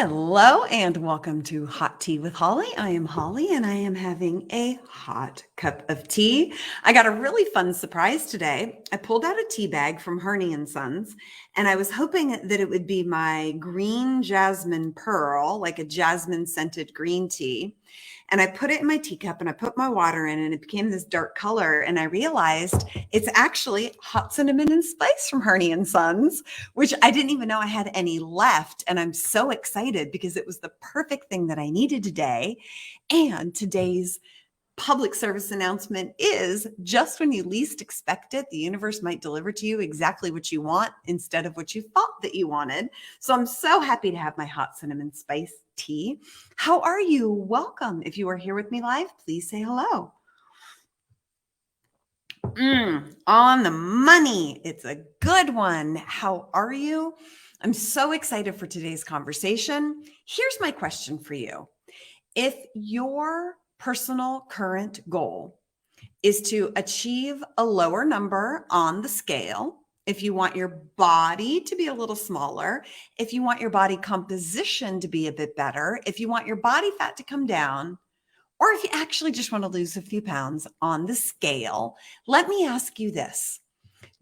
Hello and welcome to Hot Tea with Holly. I am Holly and I am having a hot cup of tea. I got a really fun surprise today. I pulled out a tea bag from Herney and Sons and I was hoping that it would be my green jasmine pearl, like a jasmine scented green tea. And I put it in my teacup and I put my water in and it became this dark color. And I realized it's actually hot cinnamon and spice from Herney and Sons, which I didn't even know I had any left. And I'm so excited because it was the perfect thing that I needed today. And today's public service announcement is just when you least expect it, the universe might deliver to you exactly what you want instead of what you thought that you wanted. So I'm so happy to have my hot cinnamon spice tea. How are you? Welcome. If you are here with me live, please say hello. On the money. It's a good one. How are you? I'm so excited for today's conversation. Here's my question for you. If your personal current goal is to achieve a lower number on the scale, if you want your body to be a little smaller, if you want your body composition to be a bit better, if you want your body fat to come down, or if you actually just want to lose a few pounds on the scale, let me ask you this.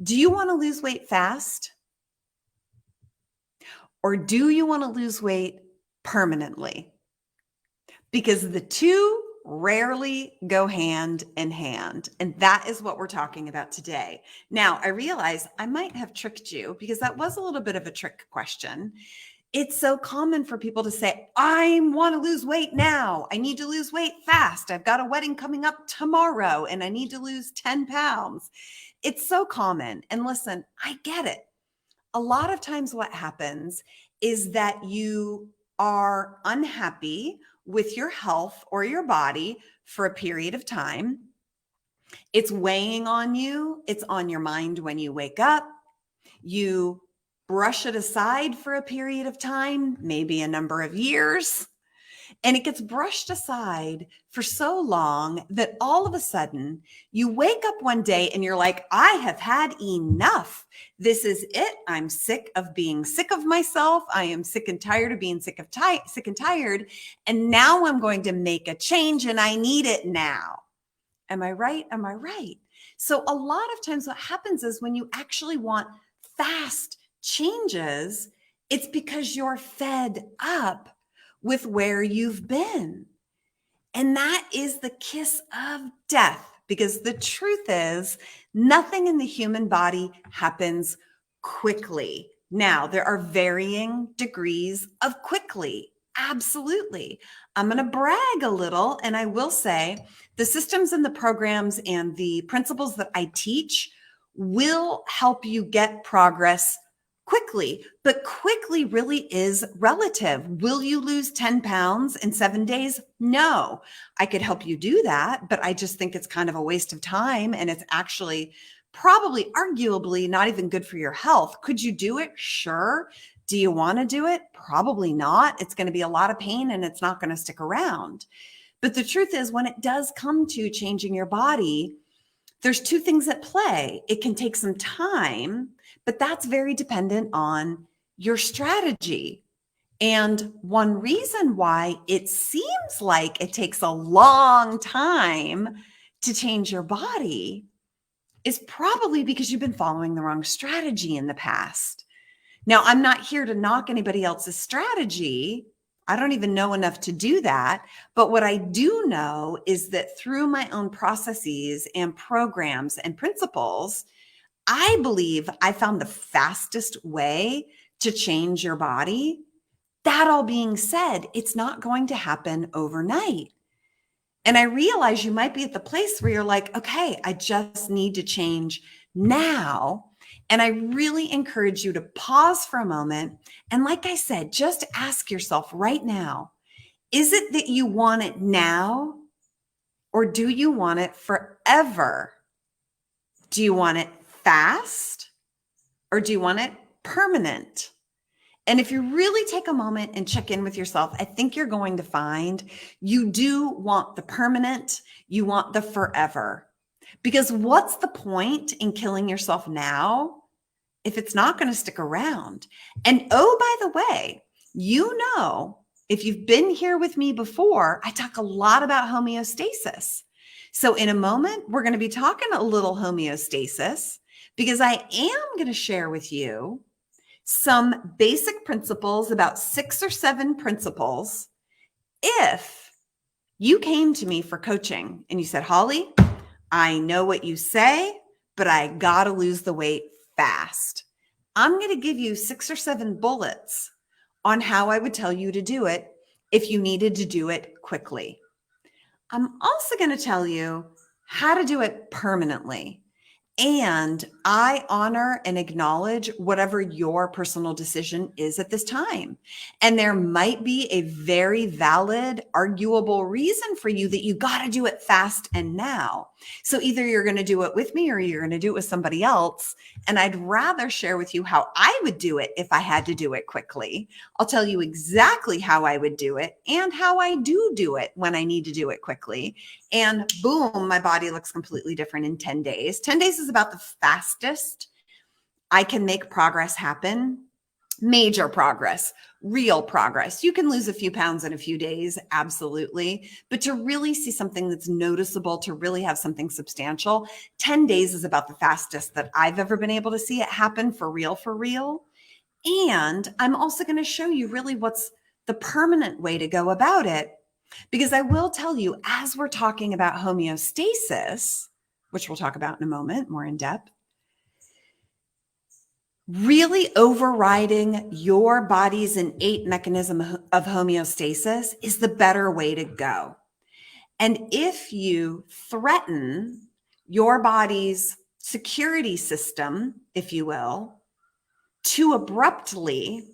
Do you want to lose weight fast? Or do you want to lose weight permanently? Because the two rarely go hand in hand. And that is what we're talking about today. Now, I realize I might have tricked you because that was a little bit of a trick question. It's so common for people to say, I want to lose weight now. I need to lose weight fast. I've got a wedding coming up tomorrow and I need to lose 10 pounds. It's so common. And listen, I get it. A lot of times what happens is that you are unhappy with your health or your body for a period of time. It's weighing on you. It's on your mind when you wake up. You brush it aside for a period of time, maybe a number of years, and it gets brushed aside for so long that all of a sudden you wake up one day and you're like, I have had enough. This is it. I'm sick of being sick of myself. I am sick and tired of being sick and tired. And now I'm going to make a change and I need it now. Am I right? Am I right? So a lot of times what happens is when you actually want fast changes, it's because you're fed up with where you've been. And that is the kiss of death, because the truth is nothing in the human body happens quickly. Now, there are varying degrees of quickly. Absolutely. I'm going to brag a little, and I will say the systems and the programs and the principles that I teach will help you get progress quickly, but quickly really is relative. Will you lose 10 pounds in 7 days? No, I could help you do that, but I just think it's kind of a waste of time. And it's actually probably arguably not even good for your health. Could you do it? Sure. Do you want to do it? Probably not. It's going to be a lot of pain and it's not going to stick around. But the truth is, when it does come to changing your body, there's two things at play. It can take some time, but that's very dependent on your strategy. And one reason why it seems like it takes a long time to change your body is probably because you've been following the wrong strategy in the past. Now, I'm not here to knock anybody else's strategy. I don't even know enough to do that. But what I do know is that through my own processes and programs and principles, I believe I found the fastest way to change your body. That all being said, it's not going to happen overnight. And I realize you might be at the place where you're like, okay, I just need to change now. And I really encourage you to pause for a moment. And like I said, just ask yourself right now, is it that you want it now or do you want it forever? Do you want it fast or do you want it permanent? And if you really take a moment and check in with yourself, I think you're going to find you do want the permanent, you want the forever. Because what's the point in killing yourself now if it's not going to stick around? And oh, by the way, You know, if you've been here with me before, I talk a lot about homeostasis. So in a moment, we're going to be talking a little homeostasis because I am going to share with you some basic principles, about 6 or 7 principles. If you came to me for coaching and you said, Holly, I know what you say, but I got to lose the weight fast. I'm going to give you 6 or 7 bullets on how I would tell you to do it if you needed to do it quickly. I'm also going to tell you how to do it permanently. And I honor and acknowledge whatever your personal decision is at this time. And there might be a very valid, arguable reason for you that you got to do it fast and now. So either you're going to do it with me or you're going to do it with somebody else. And I'd rather share with you how I would do it if I had to do it quickly. I'll tell you exactly how I would do it and how I do it when I need to do it quickly. And boom, my body looks completely different in 10 days. 10 days is about the fastest I can make progress happen. Major progress, real progress. You can lose a few pounds in a few days, absolutely. But to really see something that's noticeable, to really have something substantial, 10 days is about the fastest that I've ever been able to see it happen for real, for real. And I'm also going to show you really what's the permanent way to go about it. Because I will tell you, as we're talking about homeostasis, which we'll talk about in a moment more in depth, really overriding your body's innate mechanism of homeostasis is the better way to go. And if you threaten your body's security system, if you will, too abruptly,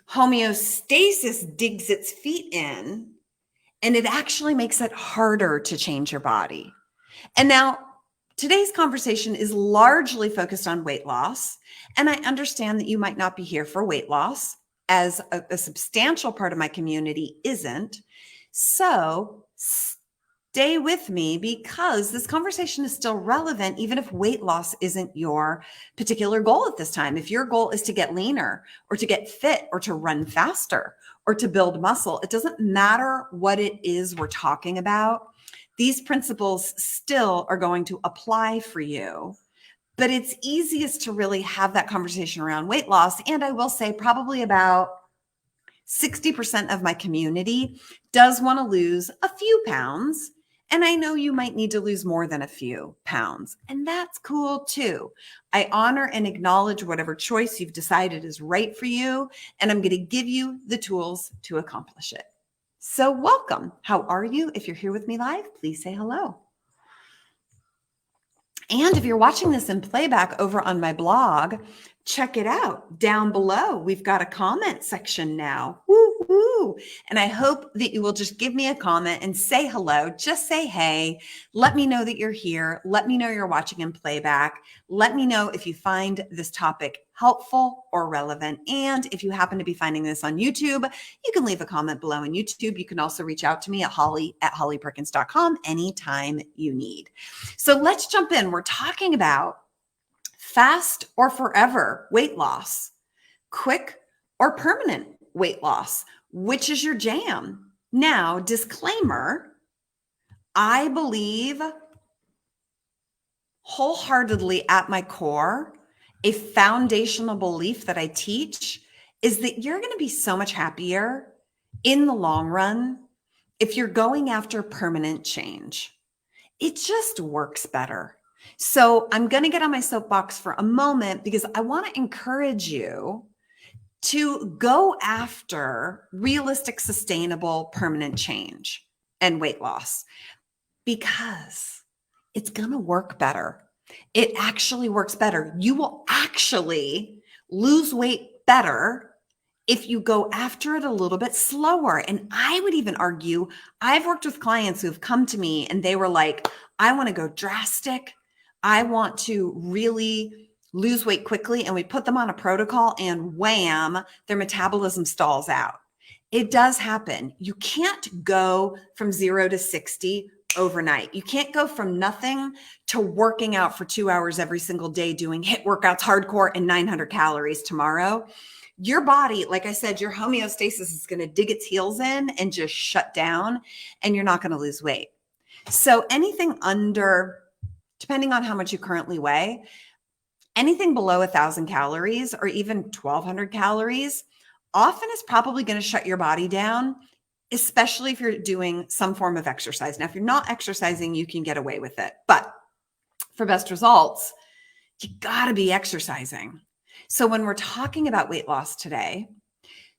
homeostasis digs its feet in, and it actually makes it harder to change your body. And now, today's conversation is largely focused on weight loss. And I understand that you might not be here for weight loss, as a substantial part of my community isn't. So stay with me because this conversation is still relevant, even if weight loss isn't your particular goal at this time. If your goal is to get leaner or to get fit or to run faster or to build muscle, it doesn't matter what it is we're talking about. These principles still are going to apply for you, but it's easiest to really have that conversation around weight loss. And I will say probably about 60% of my community does want to lose a few pounds. And I know you might need to lose more than a few pounds, and that's cool too. I honor and acknowledge whatever choice you've decided is right for you, and I'm going to give you the tools to accomplish it. So welcome. How are you? If you're here with me live, please say hello. And if you're watching this in playback over on my blog, check it out. Down below, we've got a comment section now. Woo-hoo. And I hope that you will just give me a comment and say hello. Just say hey. Let me know that you're here. Let me know you're watching in playback. Let me know if you find this topic helpful or relevant. And if you happen to be finding this on YouTube, you can leave a comment below on YouTube. You can also reach out to me at holly@hollyperkins.com anytime you need. So let's jump in. We're talking about fast or forever weight loss, quick or permanent weight loss. Which is your jam? Now, disclaimer, I believe wholeheartedly at my core, a foundational belief that I teach is that you're going to be so much happier in the long run if you're going after permanent change. It just works better. So I'm going to get on my soapbox for a moment because I want to encourage you to go after realistic, sustainable, permanent change and weight loss because it's going to work better. It actually works better. You will actually lose weight better if you go after it a little bit slower. And I would even argue, I've worked with clients who've come to me and they were like, I want to go drastic. I want to really lose weight quickly. And we put them on a protocol and wham, their metabolism stalls out. It does happen. You can't go from 0 to 60 overnight. You can't go from nothing to working out for 2 hours every single day, doing HIIT workouts, hardcore, and 900 calories tomorrow. your body, like I said, your homeostasis is going to dig its heels in and just shut down, and you're not going to lose weight. So anything under, depending on how much you currently weigh, anything below 1,000 calories or even 1,200 calories often is probably going to shut your body down, especially if you're doing some form of exercise. Now, if you're not exercising, you can get away with it. But for best results, you got to be exercising. So when we're talking about weight loss today,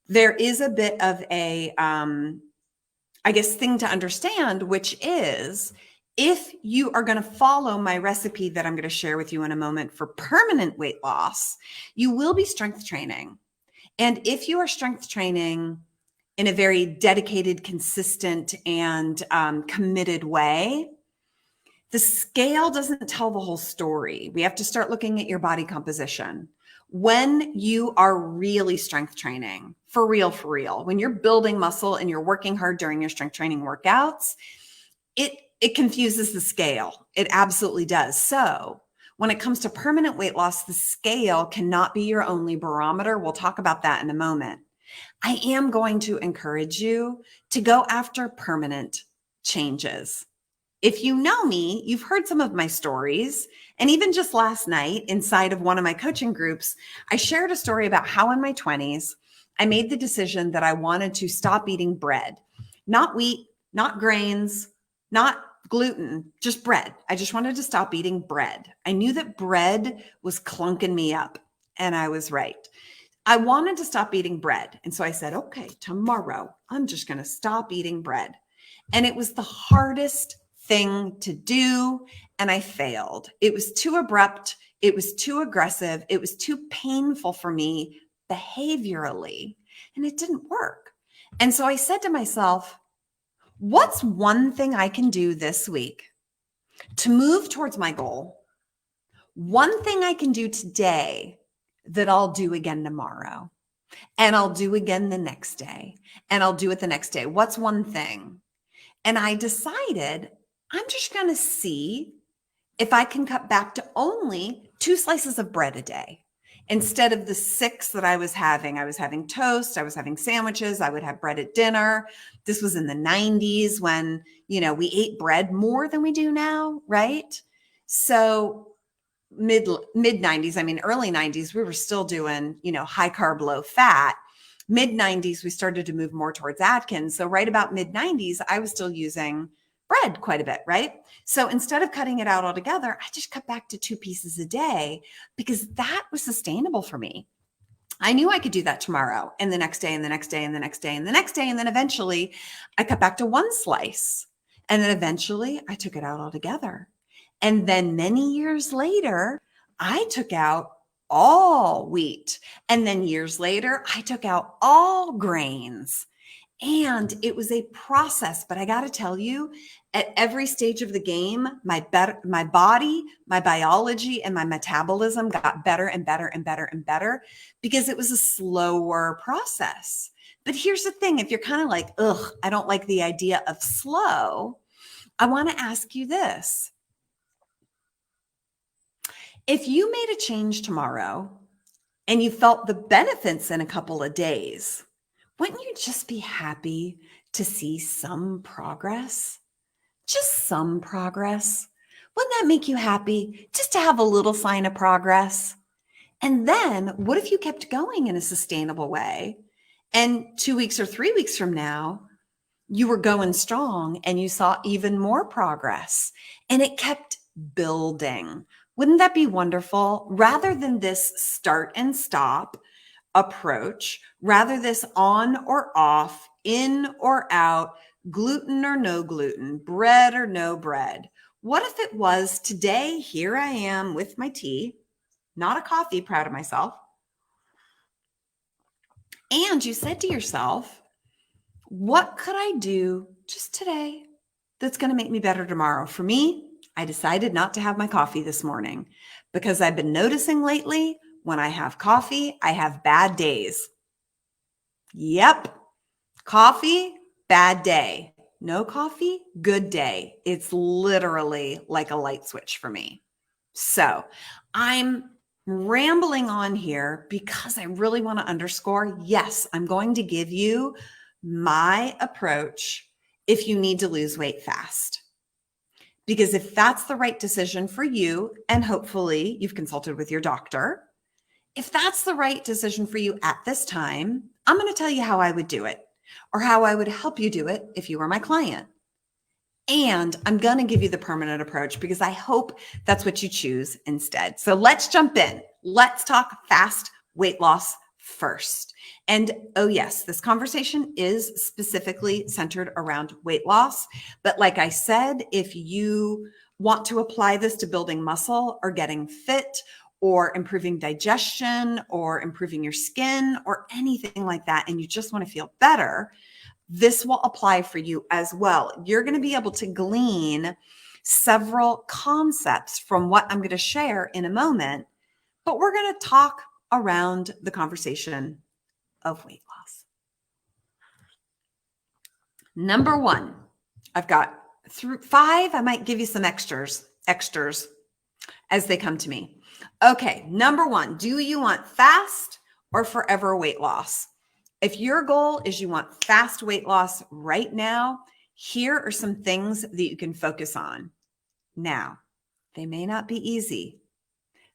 there is a bit of a, I guess, thing to understand, which is if you are going to follow my recipe that I'm going to share with you in a moment for permanent weight loss, you will be strength training. And if you are strength training in a very dedicated, consistent, and committed way, the scale doesn't tell the whole story. We have to start looking at your body composition. When you are really strength training, for real, when you're building muscle and you're working hard during your strength training workouts, it confuses the scale. It absolutely does. So when it comes to permanent weight loss, the scale cannot be your only barometer. We'll talk about that in a moment. I am going to encourage you to go after permanent changes. If you know me, you've heard some of my stories. And even just last night, inside of one of my coaching groups, I shared a story about how in my 20s, I made the decision that I wanted to stop eating bread, not wheat, not grains, not gluten, just bread. I just wanted to stop eating bread. I knew that bread was clunking me up, and I was right. I wanted to stop eating bread. And so I said, okay, tomorrow, I'm just going to stop eating bread. And it was the hardest thing to do, and I failed. It was too abrupt. It was too aggressive. It was too painful for me behaviorally, and it didn't work. And so I said to myself, what's one thing I can do this week to move towards my goal? One thing I can do today that I'll do again tomorrow, and I'll do again the next day, and I'll do it the next day. What's one thing? And I decided I'm just going to see if I can cut back to only 2 slices of bread a day. Instead of the 6 that I was having toast, I was having sandwiches, I would have bread at dinner. This was in the 90s when, we ate bread more than we do now, right? So mid 90s, early 90s, we were still doing, high carb, low fat. Mid 90s, we started to move more towards Atkins. So right about mid 90s, I was still using bread quite a bit, right? So instead of cutting it out altogether, I just cut back to 2 pieces a day because that was sustainable for me. I knew I could do that tomorrow and the next day and the next day and the next day and the next day. And then eventually I cut back to 1 slice. And then eventually I took it out altogether. And then many years later, I took out all wheat. And then years later, I took out all grains. And it was a process, but I got to tell you, at every stage of the game, my body, my biology, and my metabolism got better and better and better and better because it was a slower process. But here's the thing, if you're kind of like, ugh, I don't like the idea of slow, I want to ask you this. If you made a change tomorrow and you felt the benefits in a couple of days, wouldn't you just be happy to see some progress? Just some progress. Wouldn't that make you happy just to have a little sign of progress? And then what if you kept going in a sustainable way? And 2 weeks or 3 weeks from now, you were going strong and you saw even more progress and it kept building. Wouldn't that be wonderful? Rather than this start and stop approach, rather this on or off, in or out, gluten or no gluten, bread or no bread. What if it was today, here I am with my tea, not a coffee, proud of myself. And you said to yourself, what could I do just today that's going to make me better tomorrow? For me, I decided not to have my coffee this morning because I've been noticing lately when I have coffee, I have bad days. Yep. Coffee, bad day. No coffee, good day. It's literally like a light switch for me. So I'm rambling on here because I really want to underscore, yes, I'm going to give you my approach if you need to lose weight fast. Because if that's the right decision for you, and hopefully you've consulted with your doctor, if that's the right decision for you at this time, I'm going to tell you how I would do it or how I would help you do it if you were my client. And I'm going to give you the permanent approach because I hope that's what you choose instead. So let's jump in. Let's talk fast weight loss first. And oh, yes, this conversation is specifically centered around weight loss. But like I said, if you want to apply this to building muscle or getting fit or improving digestion or improving your skin or anything like that, and you just want to feel better, this will apply for you as well. You're going to be able to glean several concepts from what I'm going to share in a moment, but we're going to talk around the conversation of weight loss. Number one, I've got through 5. I might give you some extras as they come to me. Okay, number 1, do you want fast or forever weight loss? If your goal is you want fast weight loss right now, here are some things that you can focus on. Now, they may not be easy.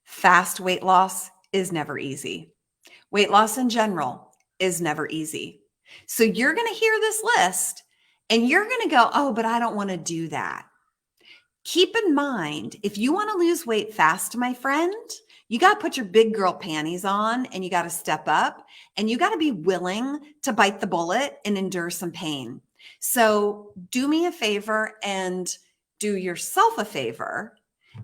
Fast weight loss is never easy. Weight loss in general is never easy. So you're going to hear this list and you're going to go, oh, but I don't want to do that. Keep in mind, if you want to lose weight fast, my friend, you got to put your big girl panties on and you got to step up and you got to be willing to bite the bullet and endure some pain. So do me a favor and do yourself a favor.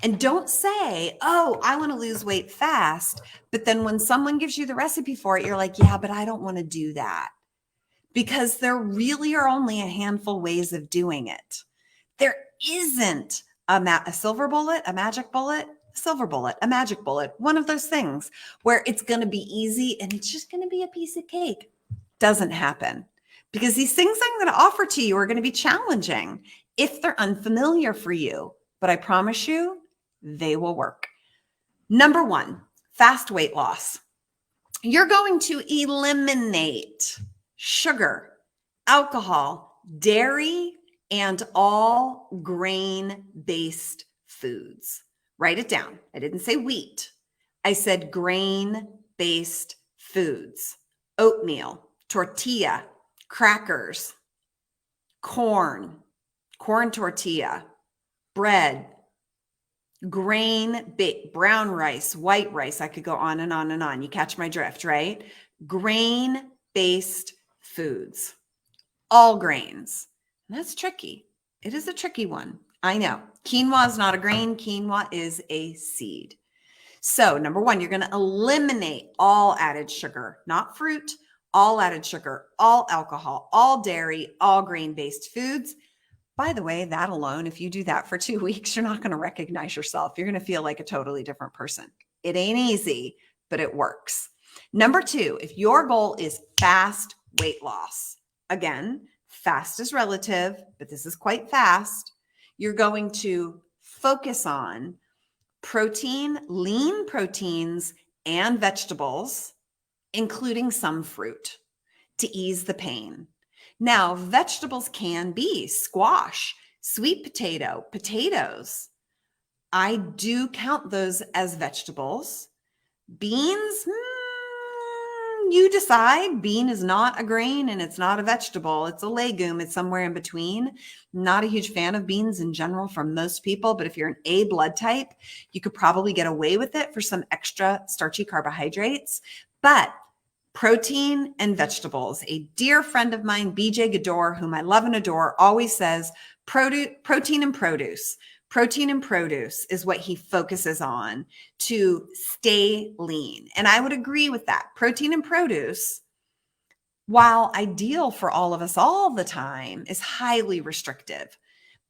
And don't say, oh, I want to lose weight fast. But then when someone gives you the recipe for it, you're like, yeah, but I don't want to do that. Because there really are only a handful ways of doing it. There isn't a silver bullet, a magic bullet, silver bullet, a magic bullet, one of those things where it's going to be easy and it's just going to be a piece of cake. Doesn't happen because these things I'm going to offer to you are going to be challenging if they're unfamiliar for you, but I promise you they will work. Number 1, fast weight loss. You're going to eliminate sugar, alcohol, dairy, and all grain-based foods. Write it down. I didn't say wheat. I said grain-based foods. Oatmeal, tortilla, crackers, corn tortilla, bread, grain-based, brown rice, white rice. I could go on and on and on. You catch my drift, right? Grain-based foods, all grains. And that's tricky. It is a tricky one. I know. Quinoa is not a grain. Quinoa is a seed. So number 1, you're going to eliminate all added sugar, not fruit, all added sugar, all alcohol, all dairy, all grain-based foods. By the way, that alone, if you do that for 2 weeks, you're not going to recognize yourself. You're going to feel like a totally different person. It ain't easy, but it works. Number 2, if your goal is fast weight loss, again, fast is relative, but this is quite fast. You're going to focus on protein, lean proteins, and vegetables, including some fruit to ease the pain. Now, vegetables can be squash, sweet potato, potatoes. I do count those as vegetables. Beans, you decide. Bean is not a grain and it's not a vegetable. It's a legume. It's somewhere in between. Not a huge fan of beans in general from most people, but if you're an A blood type, you could probably get away with it for some extra starchy carbohydrates. But protein and vegetables. A dear friend of mine, BJ Gador, whom I love and adore, always says protein and produce. Protein and produce is what he focuses on to stay lean. And I would agree with that. Protein and produce, while ideal for all of us all the time, is highly restrictive.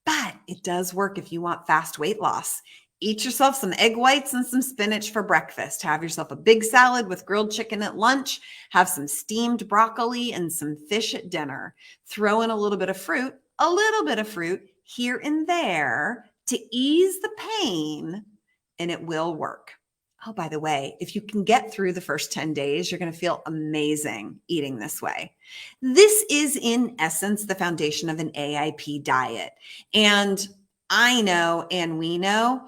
But it does work if you want fast weight loss. Eat yourself some egg whites and some spinach for breakfast. Have yourself a big salad with grilled chicken at lunch. Have some steamed broccoli and some fish at dinner. Throw in a little bit of fruit here and there to ease the pain, and it will work. Oh, by the way, if you can get through the first 10 days, you're going to feel amazing eating this way. This is, in essence, the foundation of an AIP diet. And I know, and we know,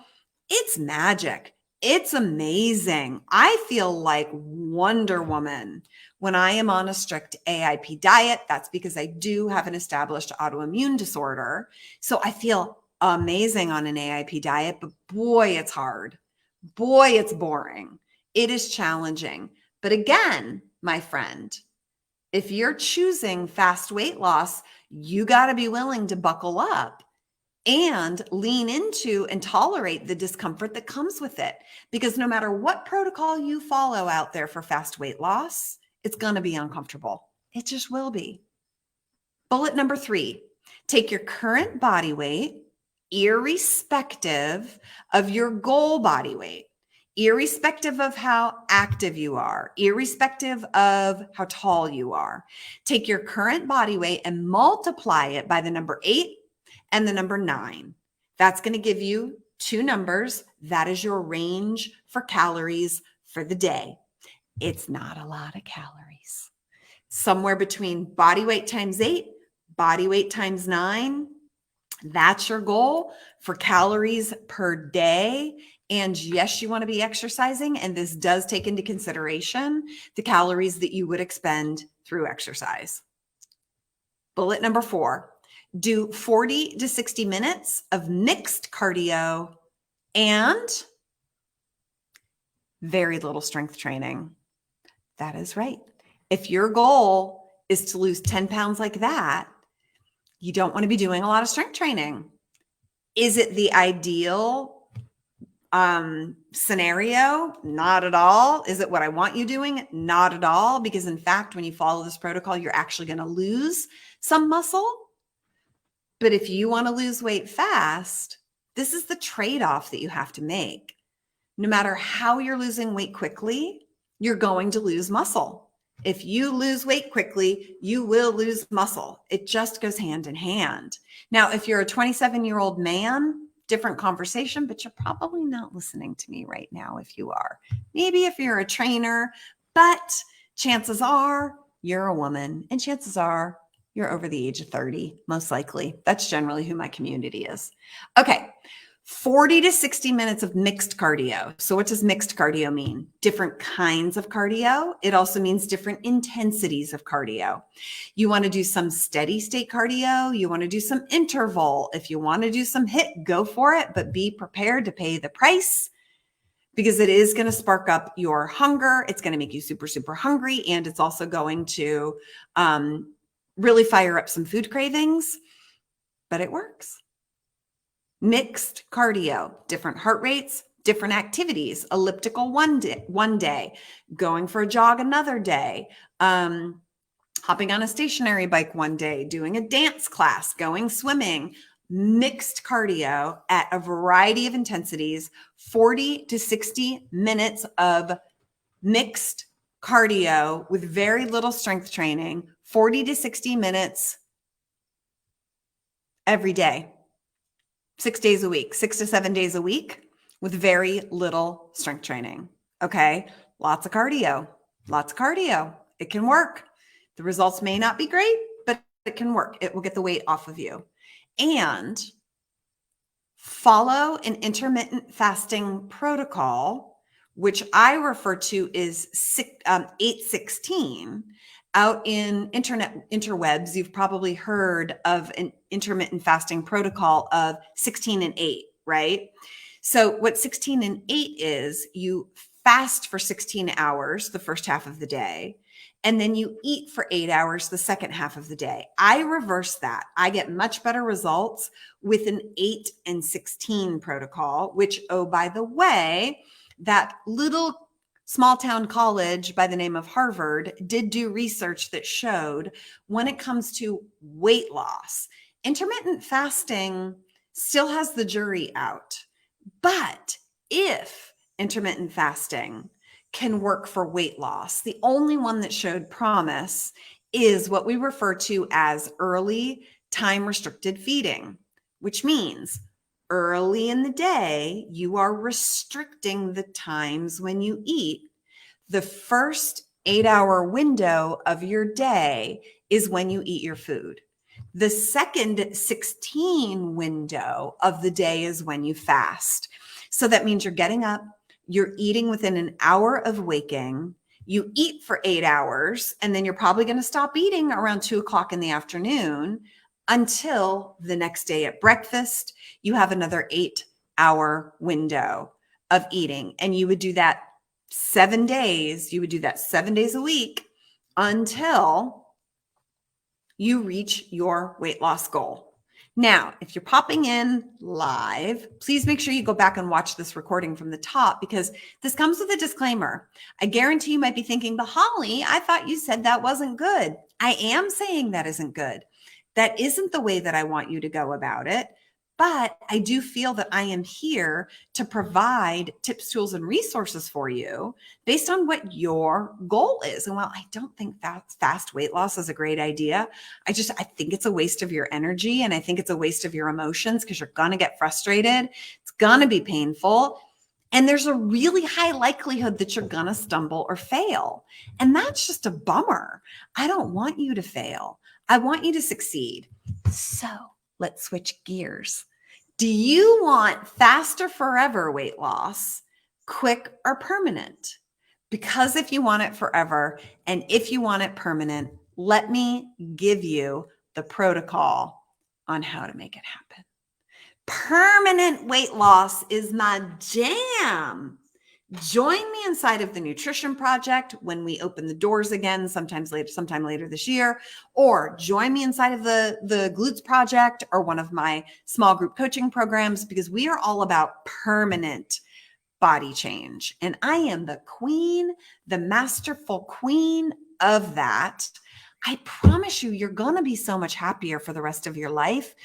it's magic. It's amazing. I feel like Wonder Woman when I am on a strict AIP diet. That's because I do have an established autoimmune disorder. So I feel amazing on an AIP diet, but boy, it's hard. Boy, it's boring. It is challenging. But again, my friend, if you're choosing fast weight loss, you got to be willing to buckle up and lean into and tolerate the discomfort that comes with it. Because no matter what protocol you follow out there for fast weight loss, it's going to be uncomfortable. It just will be. Bullet number 3, take your current body weight, irrespective of your goal body weight, irrespective of how active you are, irrespective of how tall you are. Take your current body weight and multiply it by the number 8 and the number 9. That's going to give you 2 numbers. That is your range for calories for the day. It's not a lot of calories. Somewhere between body weight times 8, body weight times 9. That's your goal for calories per day. And yes, you want to be exercising. And this does take into consideration the calories that you would expend through exercise. Bullet number 4, do 40 to 60 minutes of mixed cardio and very little strength training. That is right. If your goal is to lose 10 pounds like that, you don't want to be doing a lot of strength training. Is it the ideal scenario? Not at all. Is it what I want you doing? Not at all. Because in fact, when you follow this protocol, you're actually going to lose some muscle. But if you want to lose weight fast, this is the trade-off that you have to make. No matter how you're losing weight quickly, you're going to lose muscle. If you lose weight quickly, you will lose muscle. It just goes hand in hand. Now, if you're a 27-year-old man, different conversation, but you're probably not listening to me right now if you are. Maybe if you're a trainer, but chances are you're a woman, and chances are you're over the age of 30, most likely. That's generally who my community is. Okay. 40 to 60 minutes of mixed cardio. So what does mixed cardio mean? Different kinds of cardio. It also means different intensities of cardio. You want to do some steady state cardio. You want to do some interval. If you want to do some HIIT, go for it, but be prepared to pay the price because it is going to spark up your hunger. It's going to make you super, super hungry. And it's also going to really fire up some food cravings, but it works. Mixed cardio, different heart rates, different activities, elliptical one day, going for a jog another day, hopping on a stationary bike one day, doing a dance class, going swimming, mixed cardio at a variety of intensities, 40 to 60 minutes of mixed cardio with very little strength training, 40 to 60 minutes every day. 6 days a week, 6 to 7 days a week with very little strength training. Okay. Lots of cardio, lots of cardio. It can work. The results may not be great, but it can work. It will get the weight off of you. And follow an intermittent fasting protocol, which I refer to as 8-16. Out in interwebs, you've probably heard of an intermittent fasting protocol of 16 and 8, right? So what 16 and 8 is, you fast for 16 hours the first half of the day, and then you eat for 8 hours the second half of the day. I reverse that. I get much better results with an 8 and 16 protocol, which, oh, by the way, that little small town college by the name of Harvard did do research that showed when it comes to weight loss, intermittent fasting still has the jury out. But if intermittent fasting can work for weight loss, the only one that showed promise is what we refer to as early time restricted feeding, which means early in the day, you are restricting the times when you eat. The first 8-hour window of your day is when you eat your food. The second 16 window of the day is when you fast. So that means you're getting up, you're eating within an hour of waking, you eat for 8 hours, and then you're probably going to stop eating around 2 o'clock in the afternoon until the next day at breakfast. You have another 8-hour window of eating, and you would do that 7 days. You would do that 7 days a week until you reach your weight loss goal. Now, if you're popping in live, please make sure you go back and watch this recording from the top, because this comes with a disclaimer. I guarantee you might be thinking, but Holly, I thought you said that wasn't good. I am saying that isn't good. That isn't the way that I want you to go about it. But I do feel that I am here to provide tips, tools, and resources for you based on what your goal is. And while I don't think that fast weight loss is a great idea, I think it's a waste of your energy, and I think it's a waste of your emotions, because you're going to get frustrated. It's going to be painful. And there's a really high likelihood that you're going to stumble or fail. And that's just a bummer. I don't want you to fail. I want you to succeed. So let's switch gears. Do you want fast or forever weight loss, quick or permanent? Because if you want it forever and if you want it permanent, let me give you the protocol on how to make it happen. Permanent weight loss is my jam. Join me inside of the Nutrition Project when we open the doors again, sometime later this year, or join me inside of the Glutes Project or one of my small group coaching programs, because we are all about permanent body change. And I am the queen, the masterful queen of that. I promise you, you're going to be so much happier for the rest of your life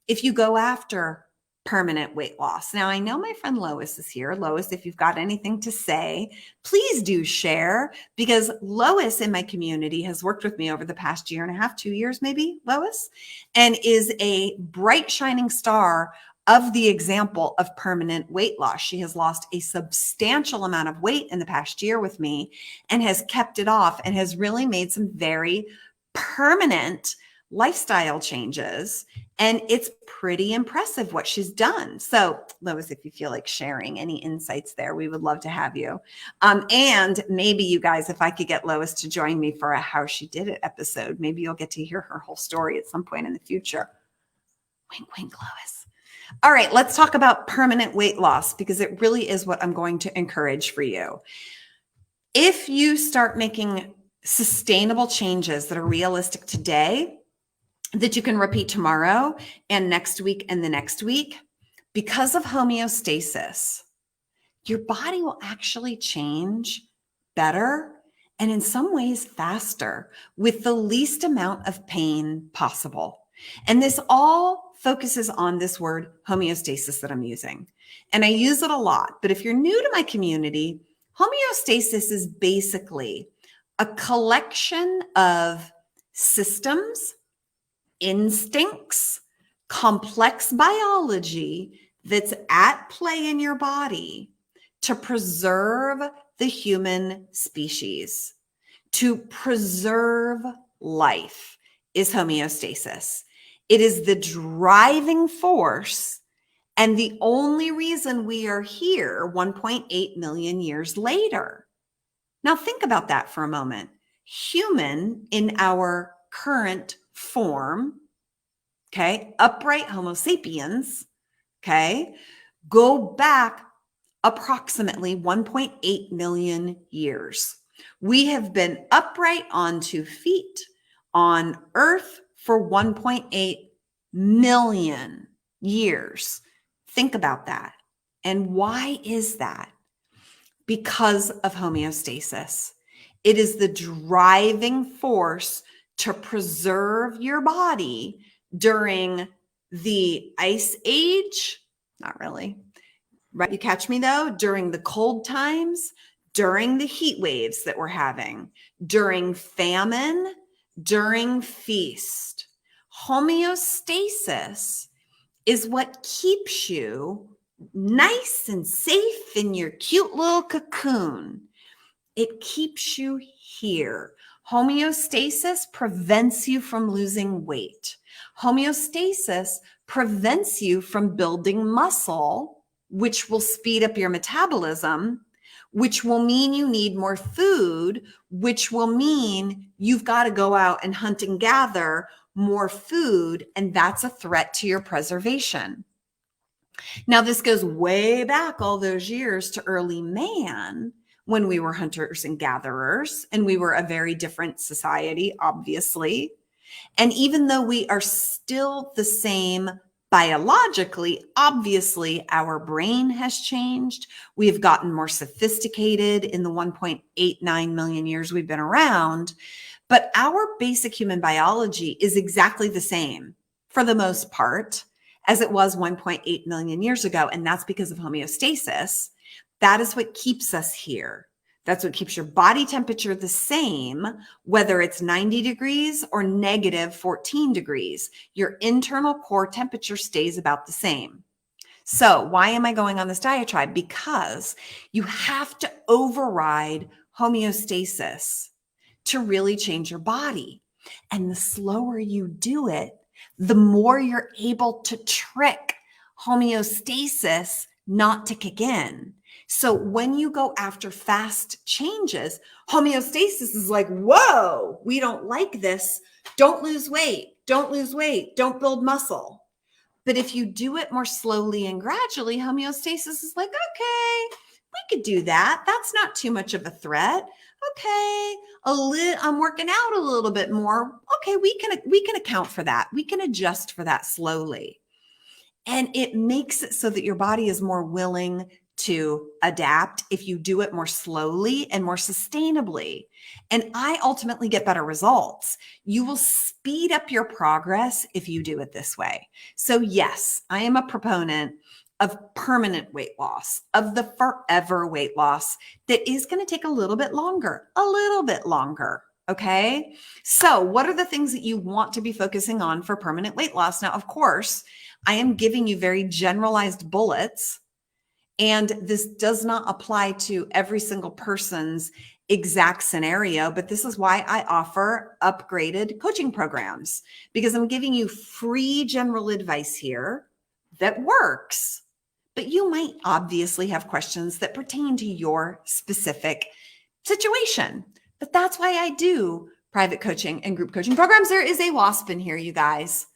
if you go after permanent weight loss. Now, I know my friend Lois is here. Lois, if you've got anything to say, please do share, because Lois in my community has worked with me over the past 1.5 years, 2 years, maybe, Lois, and is a bright shining star of the example of permanent weight loss. She has lost a substantial amount of weight in the past year with me and has kept it off and has really made some very permanent lifestyle changes. And it's pretty impressive what she's done. So Lois, if you feel like sharing any insights there, we would love to have you. And maybe you guys, if I could get Lois to join me for a How She Did It episode, maybe you'll get to hear her whole story at some point in the future. Wink, wink, Lois. All right, let's talk about permanent weight loss, because it really is what I'm going to encourage for you. If you start making sustainable changes that are realistic today, that you can repeat tomorrow and next week and the next week, because of homeostasis, your body will actually change better and in some ways faster with the least amount of pain possible. And this all focuses on this word homeostasis that I'm using. And I use it a lot, but if you're new to my community, homeostasis is basically a collection of systems, instincts, complex biology that's at play in your body to preserve the human species, to preserve life, is homeostasis. It is the driving force and the only reason we are here 1.8 million years later. Now think about that for a moment. Human in our current form, okay, upright Homo sapiens, okay, go back approximately 1.8 million years. We have been upright on 2 feet on Earth for 1.8 million years. Think about that. And why is that? Because of homeostasis. It is the driving force to preserve your body during the ice age. Not really. Right? You catch me though? During the cold times, during the heat waves that we're having, during famine, during feast. Homeostasis is what keeps you nice and safe in your cute little cocoon. It keeps you here. Homeostasis prevents you from losing weight. Homeostasis prevents you from building muscle, which will speed up your metabolism, which will mean you need more food, which will mean you've got to go out and hunt and gather more food, and that's a threat to your preservation. Now, this goes way back all those years to early man, when we were hunters and gatherers, and we were a very different society, obviously. And even though we are still the same biologically, obviously our brain has changed. We have gotten more sophisticated in the 1.89 million years we've been around, but our basic human biology is exactly the same for the most part as it was 1.8 million years ago. And that's because of homeostasis. That is what keeps us here. That's what keeps your body temperature the same, whether it's 90 degrees or negative 14 degrees. Your internal core temperature stays about the same. So why am I going on this diatribe? Because you have to override homeostasis to really change your body. And the slower you do it, the more you're able to trick homeostasis not to kick in. So when you go after fast changes, homeostasis is like, whoa, we don't like this. Don't lose weight. Don't lose weight. Don't build muscle. But if you do it more slowly and gradually, homeostasis is like, okay, we could do that. That's not too much of a threat. Okay, I'm working out a little bit more. Okay, we can account for that. We can adjust for that slowly. And it makes it so that your body is more willing to adapt if you do it more slowly and more sustainably. And I ultimately get better results. You will speed up your progress if you do it this way. So yes, I am a proponent of permanent weight loss, of the forever weight loss that is going to take a little bit longer. Okay. So what are the things that you want to be focusing on for permanent weight loss? Now, of course, I am giving you very generalized bullets, and this does not apply to every single person's exact scenario, but this is why I offer upgraded coaching programs, because I'm giving you free general advice here that works. But you might obviously have questions that pertain to your specific situation. But that's why I do private coaching and group coaching programs. There is a wasp in here, you guys.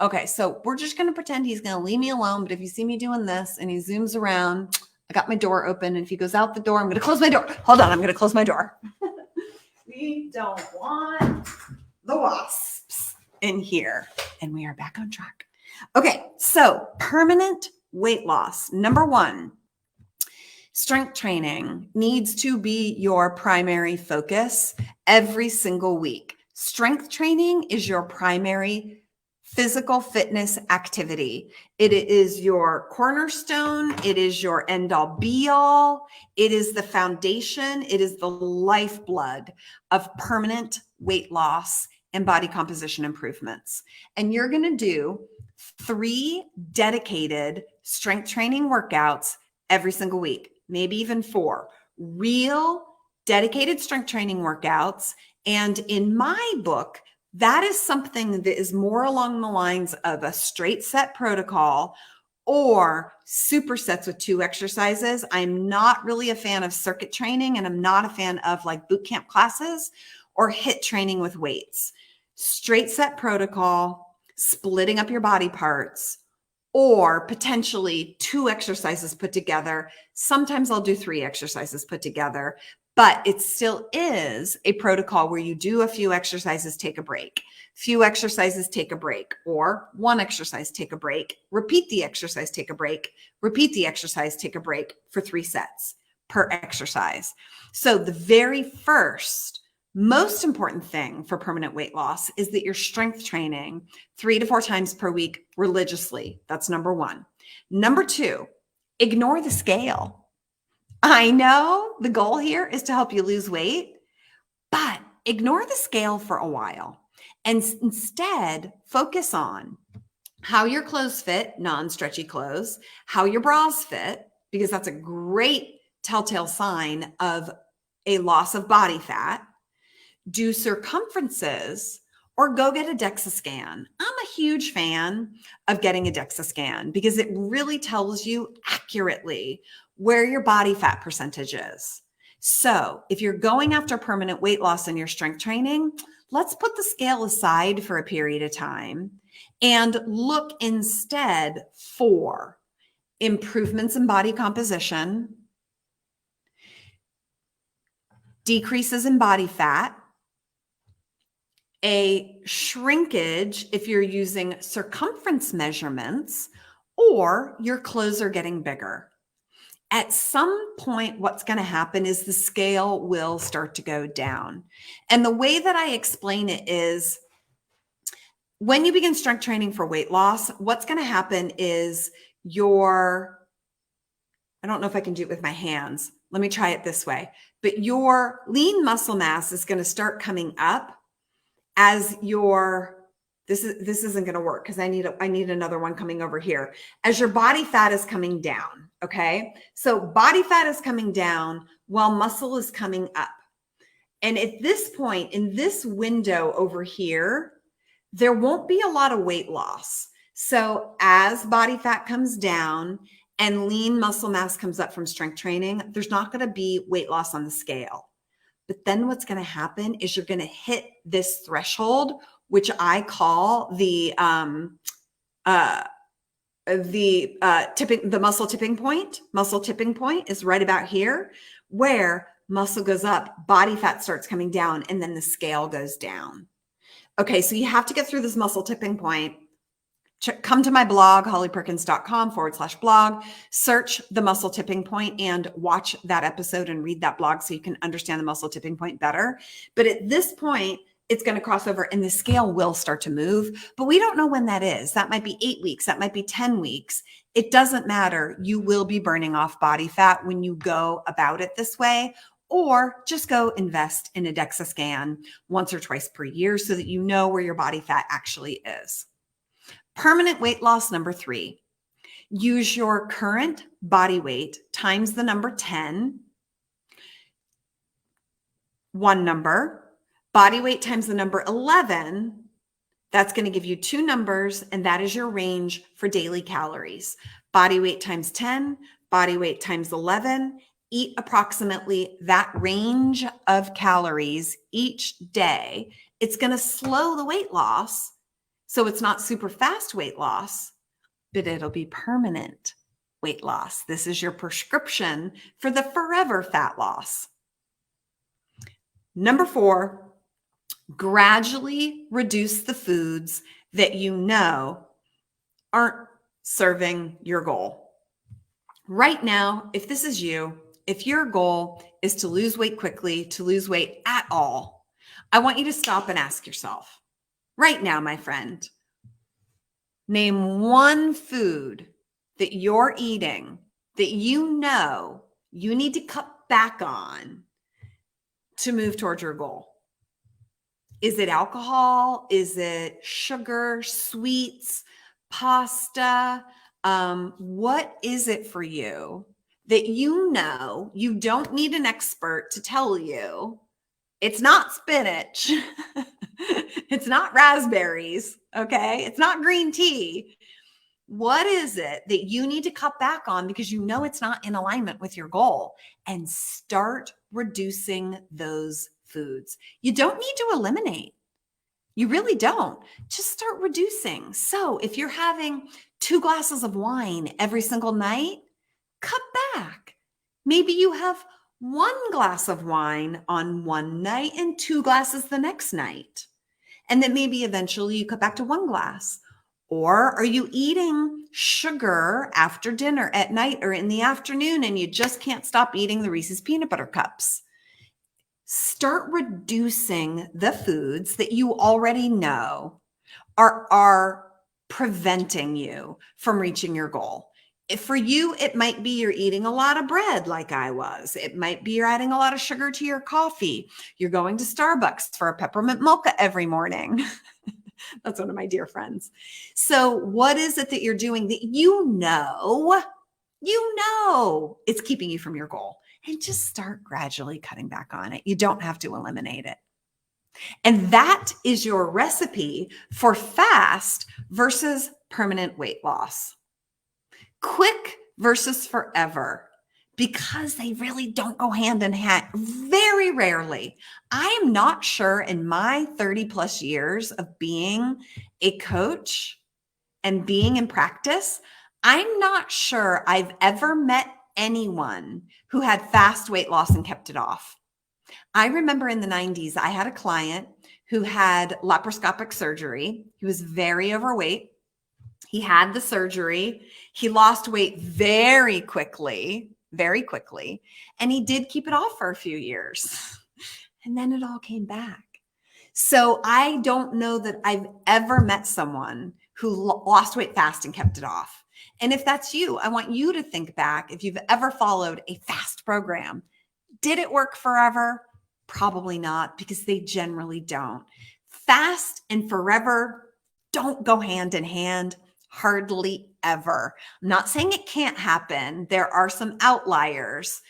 Okay, so we're just going to pretend he's going to leave me alone. But if you see me doing this and he zooms around, I got my door open. And if he goes out the door, I'm going to close my door. Hold on, I'm going to close my door. We don't want the wasps in here. And we are back on track. Okay, so permanent weight loss. Number one, strength training needs to be your primary focus every single week. Strength training is your primary physical fitness activity. It is your cornerstone. It is your end all be all. It is the foundation. It is the lifeblood of permanent weight loss and body composition improvements. And you're going to do 3 dedicated strength training workouts every single week, maybe even 4 real dedicated strength training workouts. And in my book, that is something that is more along the lines of a straight set protocol or supersets with 2 exercises. I'm not really a fan of circuit training, and I'm not a fan of like boot camp classes or HIIT training with weights. Straight set protocol, splitting up your body parts, or potentially 2 exercises put together. Sometimes I'll do 3 exercises put together. But it still is a protocol where you do a few exercises, take a break, few exercises, take a break, or 1 exercise, take a break, repeat the exercise, take a break, repeat the exercise, take a break for 3 sets per exercise. So the very first, most important thing for permanent weight loss is that you're strength training 3 to 4 times per week religiously. That's number 1. Number 2, ignore the scale. I know the goal here is to help you lose weight, but ignore the scale for a while and instead focus on how your clothes fit, non-stretchy clothes, how your bras fit, because that's a great telltale sign of a loss of body fat. Do circumferences, or go get a DEXA scan. I'm a huge fan of getting a DEXA scan because it really tells you accurately where your body fat percentage is. So if you're going after permanent weight loss in your strength training, let's put the scale aside for a period of time and look instead for improvements in body composition, decreases in body fat, a shrinkage if you're using circumference measurements, or your clothes are getting bigger. At some point, what's going to happen is the scale will start to go down. And the way that I explain it is when you begin strength training for weight loss, what's going to happen is I don't know if I can do it with my hands. Let me try it this way. But your lean muscle mass is going to start coming up as this isn't going to work because I need another one coming over here. As your body fat is coming down, okay? So body fat is coming down while muscle is coming up. And at this point, in this window over here, there won't be a lot of weight loss. So as body fat comes down and lean muscle mass comes up from strength training, there's not going to be weight loss on the scale. But then what's going to happen is you're going to hit this threshold, which I call the muscle tipping point. Muscle tipping point is right about here, where muscle goes up, body fat starts coming down, and then the scale goes down. Okay, so you have to get through this muscle tipping point. Come to my blog, hollyperkins.com/blog, search the muscle tipping point and watch that episode and read that blog so you can understand the muscle tipping point better. But at this point, it's going to cross over and the scale will start to move, but we don't know when that is. That might be 8 weeks. That might be 10 weeks. It doesn't matter. You will be burning off body fat when you go about it this way, or just go invest in a DEXA scan once or twice per year so that you know where your body fat actually is. Permanent weight loss number 3, use your current body weight times the number 10, one number, body weight times the number 11. That's going to give you 2 numbers, and that is your range for daily calories. Body weight times 10, body weight times 11. Eat approximately that range of calories each day. It's going to slow the weight loss. So it's not super fast weight loss, but it'll be permanent weight loss. This is your prescription for the forever fat loss. Number 4, gradually reduce the foods that you know aren't serving your goal. Right now, if this is you, if your goal is to lose weight quickly, to lose weight at all, I want you to stop and ask yourself, right now, my friend, name one food that you're eating that you know you need to cut back on to move towards your goal. Is it alcohol? Is it sugar, sweets, pasta? What is it for you that you know you don't need an expert to tell you? It's not spinach. It's not raspberries. Okay. It's not green tea. What is it that you need to cut back on because you know it's not in alignment with your goal? And start reducing those foods. You don't need to eliminate. You really don't. Just start reducing. So if you're having 2 glasses of wine every single night, cut back. Maybe you have 1 glass of wine on one night and 2 glasses the next night. And then maybe eventually you cut back to 1 glass. Or are you eating sugar after dinner at night or in the afternoon and you just can't stop eating the Reese's peanut butter cups? Start reducing the foods that you already know are preventing you from reaching your goal. If for you, it might be you're eating a lot of bread like I was. It might be you're adding a lot of sugar to your coffee. You're going to Starbucks for a peppermint mocha every morning. That's one of my dear friends. So what is it that you're doing that you know it's keeping you from your goal? And just start gradually cutting back on it. You don't have to eliminate it. And that is your recipe for fast versus permanent weight loss. Quick versus forever, because they really don't go hand in hand. Very rarely. I am not sure in my 30 plus years of being a coach and being in practice, I'm not sure I've ever met anyone who had fast weight loss and kept it off. I remember in the 90s, I had a client who had laparoscopic surgery. He was very overweight. He had the surgery. He lost weight very quickly, and he did keep it off for a few years. And then it all came back. So I don't know that I've ever met someone who lost weight fast and kept it off. And if that's you, I want you to think back if you've ever followed a fast program. Did it work forever? Probably not, because they generally don't. Fast and forever don't go hand in hand, hardly ever. I'm not saying it can't happen. There are some outliers,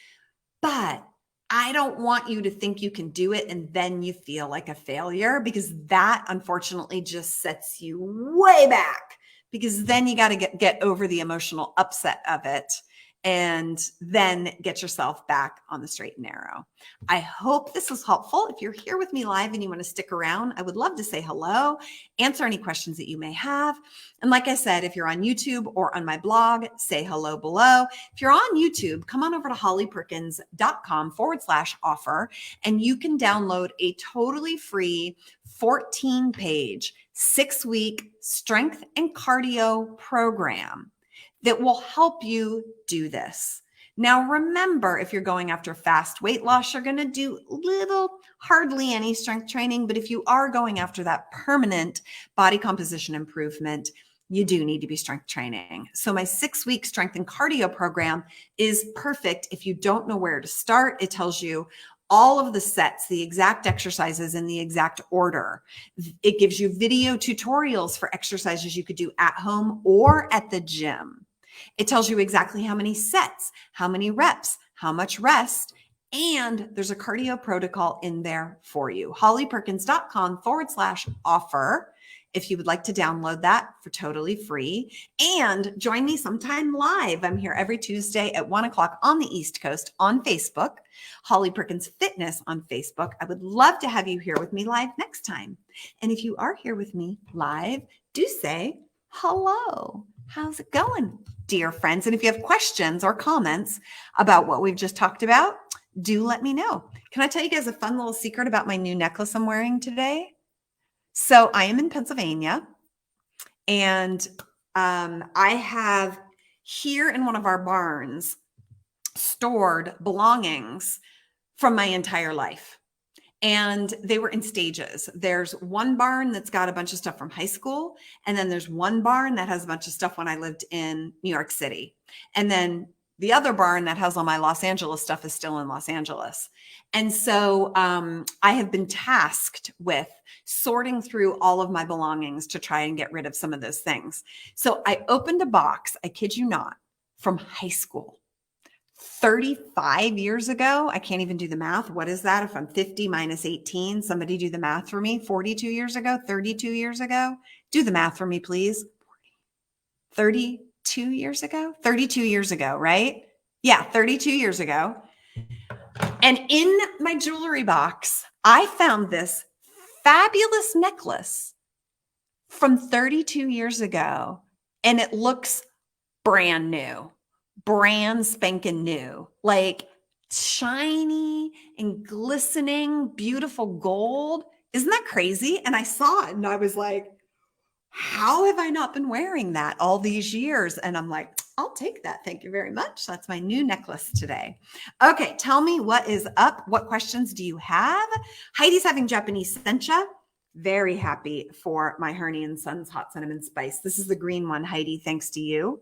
but I don't want you to think you can do it and then you feel like a failure, because that unfortunately just sets you way back, because then you got to get over the emotional upset of it and then get yourself back on the straight and narrow. I hope this was helpful. If you're here with me live and you want to stick around, I would love to say hello, answer any questions that you may have. And like I said, if you're on YouTube or on my blog, say hello below. If you're on YouTube, come on over to hollyperkins.com/offer, and you can download a totally free 14-page, 6-week strength and cardio program that will help you do this. Now, remember, if you're going after fast weight loss, you're going to do hardly any strength training. But if you are going after that permanent body composition improvement, you do need to be strength training. So my 6-week strength and cardio program is perfect if you don't know where to start. It tells you all of the sets, the exact exercises in the exact order. It gives you video tutorials for exercises you could do at home or at the gym. It tells you exactly how many sets, how many reps, how much rest, and there's a cardio protocol in there for you. hollyperkins.com/offer if you would like to download that for totally free. And join me sometime live. I'm here every Tuesday at 1 o'clock on the East Coast on Facebook, Holly Perkins Fitness on Facebook. I would love to have you here with me live next time. And if you are here with me live, do say hello. How's it going, dear friends? And if you have questions or comments about what we've just talked about, do let me know. Can I tell you guys a fun little secret about my new necklace I'm wearing today? So I am in Pennsylvania, and I have here in one of our barns stored belongings from my entire life. And they were in stages. There's one barn that's got a bunch of stuff from high school. And then there's one barn that has a bunch of stuff when I lived in New York City. And then the other barn that has all my Los Angeles stuff is still in Los Angeles. And so I have been tasked with sorting through all of my belongings to try and get rid of some of those things. So I opened a box, I kid you not, from high school. 35 years ago. I can't even do the math. What is that? If I'm 50 minus 18, somebody do the math for me. 42 years ago, 32 years ago. Do the math for me, please. 32 years ago, 32 years ago, right? Yeah, 32 years ago. And in my jewelry box, I found this fabulous necklace from 32 years ago, and it looks brand new. Brand spanking new, like shiny and glistening, beautiful gold. Isn't that crazy? And I saw it and I was like, how have I not been wearing that all these years? And I'm like, I'll take that. Thank you very much. That's my new necklace today. Okay, tell me what is up. What questions do you have? Heidi's having Japanese sencha. Very happy for my Herney and Sons hot cinnamon spice. This is the green one, Heidi, thanks to you.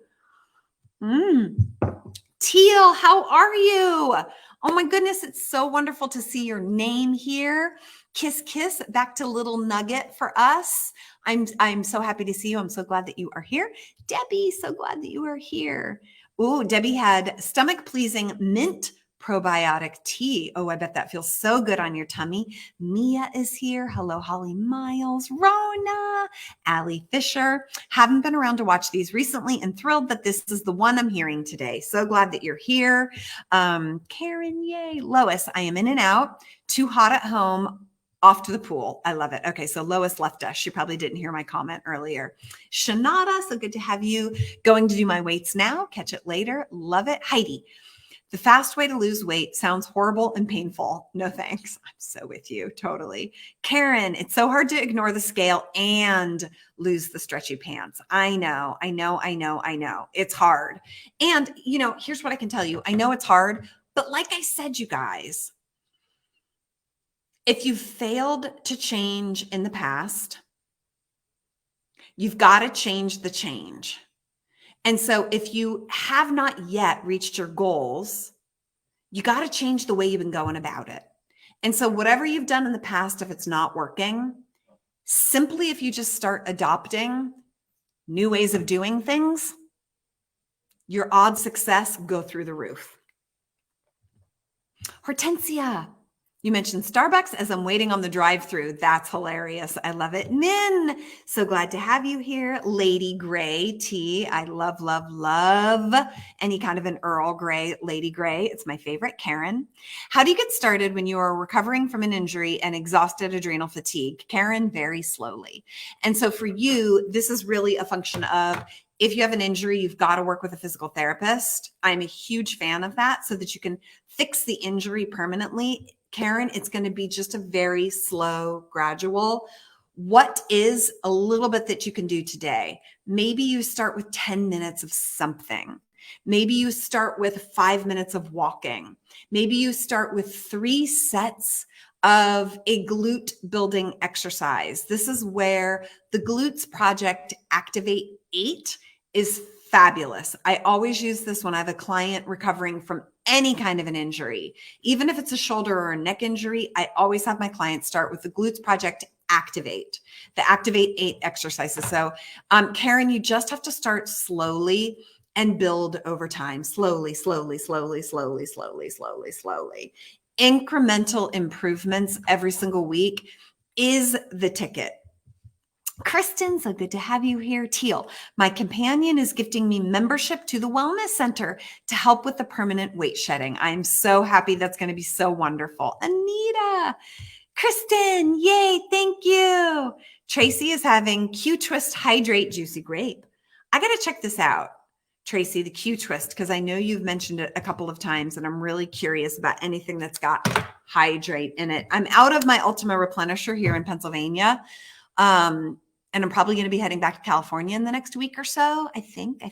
Teal, how are you? Oh my goodness, it's so wonderful to see your name here. Kiss, kiss, back to little nugget for us. I'm so happy to see you. I'm so glad that you are here. Debbie, so glad that you are here. Ooh, Debbie had stomach pleasing mint probiotic tea. Oh, I bet that feels so good on your tummy. Mia is here. Hello, Holly Miles, Rona, Allie Fisher. Haven't been around to watch these recently and thrilled that this is the one I'm hearing today. So glad that you're here. Karen, yay. Lois, I am in and out. Too hot at home. Off to the pool. I love it. Okay, so Lois left us. She probably didn't hear my comment earlier. Shanada, so good to have you. Going to do my weights now. Catch it later. Love it. Heidi, the fast way to lose weight sounds horrible and painful. No thanks. I'm so with you. Totally. Karen, it's so hard to ignore the scale and lose the stretchy pants. I know. It's hard. And, here's what I can tell you. I know it's hard, but like I said, you guys, if you've failed to change in the past, you've got to change the change. And so if you have not yet reached your goals, you got to change the way you've been going about it. And so whatever you've done in the past, if it's not working, simply if you just start adopting new ways of doing things, your odds of success go through the roof. Hortensia, you mentioned Starbucks as I'm waiting on the drive-through. That's hilarious. I love it. Min, so glad to have you here. Lady Grey tea. I love, love, love any kind of an Earl Grey, Lady Grey. It's my favorite. Karen, how do you get started when you are recovering from an injury and exhausted adrenal fatigue? Karen, very slowly. And so for you, this is really a function of if you have an injury, you've got to work with a physical therapist. I'm a huge fan of that so that you can fix the injury permanently. Karen, it's going to be just a very slow, gradual. What is a little bit that you can do today? Maybe you start with 10 minutes of something. Maybe you start with 5 minutes of walking. Maybe you start with 3 sets of a glute building exercise. This is where the Glutes Project Activate 8 is fabulous. I always use this when I have a client recovering from any kind of an injury. Even if it's a shoulder or a neck injury, I always have my clients start with the Glutes Project Activate, the Activate 8 exercises. So Karen, you just have to start slowly and build over time. Slowly. Incremental improvements every single week is the ticket. Kristen, so good to have you here. Teal, my companion is gifting me membership to the Wellness Center to help with the permanent weight shedding. I'm so happy. That's going to be so wonderful. Anita, Kristen, yay, thank you. Tracy is having Q Twist Hydrate Juicy Grape. I got to check this out, Tracy, the Q Twist, because I know you've mentioned it a couple of times and I'm really curious about anything that's got hydrate in it. I'm out of my Ultima Replenisher here in Pennsylvania. And I'm probably going to be heading back to California in the next week or so. I think.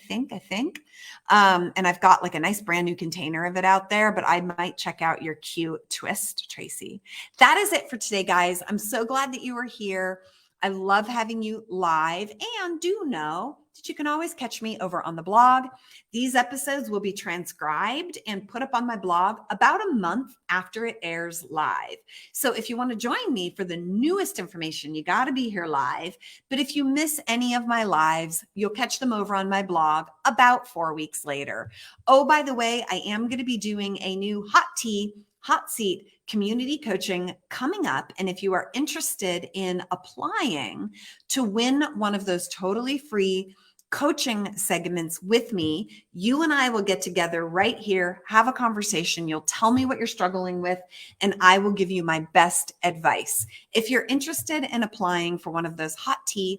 And I've got like a nice brand new container of it out there, but I might check out your Q Twist, Tracy. That is it for today, guys. I'm so glad that you were here. I love having you live, and do know that you can always catch me over on the blog. These episodes will be transcribed and put up on my blog about a month after it airs live. So if you want to join me for the newest information, you got to be here live. But if you miss any of my lives, you'll catch them over on my blog about 4 weeks later. Oh, by the way, I am going to be doing a new hot seat community coaching coming up. And if you are interested in applying to win one of those totally free coaching segments with me, you and I will get together right here, have a conversation. You'll tell me what you're struggling with, and I will give you my best advice. If you're interested in applying for one of those hot seat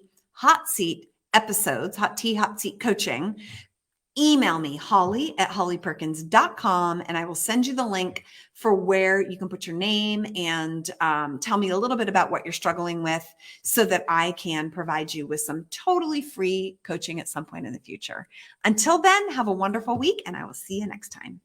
episodes, hot seat coaching, email me, holly@hollyperkins.com, and I will send you the link for where you can put your name and tell me a little bit about what you're struggling with so that I can provide you with some totally free coaching at some point in the future. Until then, have a wonderful week, and I will see you next time.